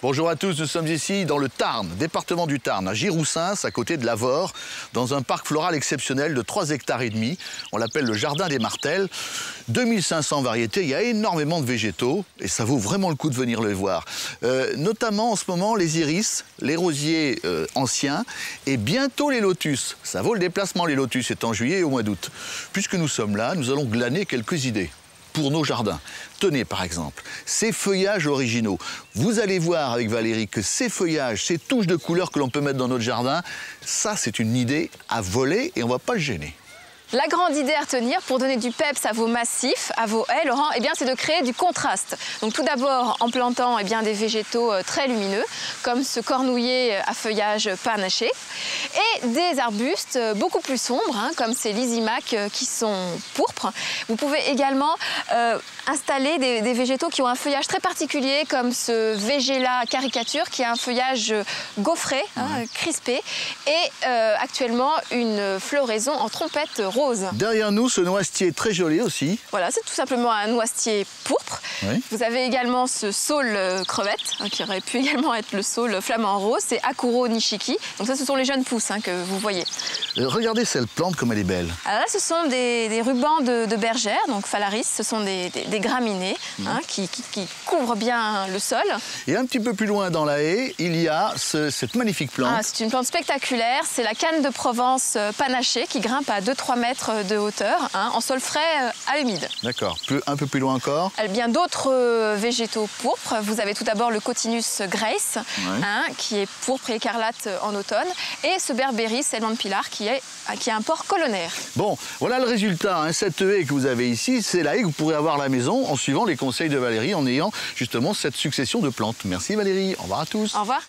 Bonjour à tous, nous sommes ici dans le Tarn, département du Tarn, à Giroussens, à côté de Lavore, dans un parc floral exceptionnel de 3,5 hectares. On l'appelle le Jardin des Martels. 2500 variétés, il y a énormément de végétaux et ça vaut vraiment le coup de venir les voir. Notamment en ce moment les iris, les rosiers anciens et bientôt les lotus. Ça vaut le déplacement les lotus, c'est en juillet et au mois d'août. Puisque nous sommes là, nous allons glaner quelques idées pour nos jardins. Tenez par exemple, ces feuillages originaux. Vous allez voir avec Valérie que ces feuillages, ces touches de couleurs que l'on peut mettre dans notre jardin, ça c'est une idée à voler et on ne va pas le gêner. La grande idée à retenir pour donner du peps à vos massifs, à vos haies, Laurent, c'est de créer du contraste. Donc tout d'abord en plantant des végétaux très lumineux, comme ce cornouiller à feuillage panaché, et des arbustes beaucoup plus sombres, comme ces lysimaques qui sont pourpres. Vous pouvez également installer des végétaux qui ont un feuillage très particulier, comme ce Végéla caricature, qui a un feuillage gaufré, crispé, et actuellement une floraison en trompette rose. Derrière nous, ce noisetier très joli aussi. Voilà, c'est tout simplement un noisetier pourpre. Oui. Vous avez également ce saule crevette, qui aurait pu également être le saule flamand rose, c'est Akuro nishiki. Donc ça, ce sont les jeunes pousses que vous voyez. Regardez cette plante comme elle est belle. Alors là, ce sont des rubans de bergère, donc phalaris, ce sont des graminées qui couvrent bien le sol. Et un petit peu plus loin dans la haie, il y a cette magnifique plante. C'est une plante spectaculaire, c'est la canne de Provence panachée qui grimpe à 2-3 mètres de hauteur, en sol frais à humide. D'accord. Un peu plus loin encore. Bien d'autres végétaux pourpres. Vous avez tout d'abord le Cotinus grace, qui est pourpre et écarlate en automne, et ce Berberis Selman Pilar qui a un port colonnaire. Bon, voilà le résultat. Cette haie que vous avez ici, c'est la haie que vous pourrez avoir à la maison en suivant les conseils de Valérie, en ayant justement cette succession de plantes. Merci Valérie. Au revoir à tous. Au revoir.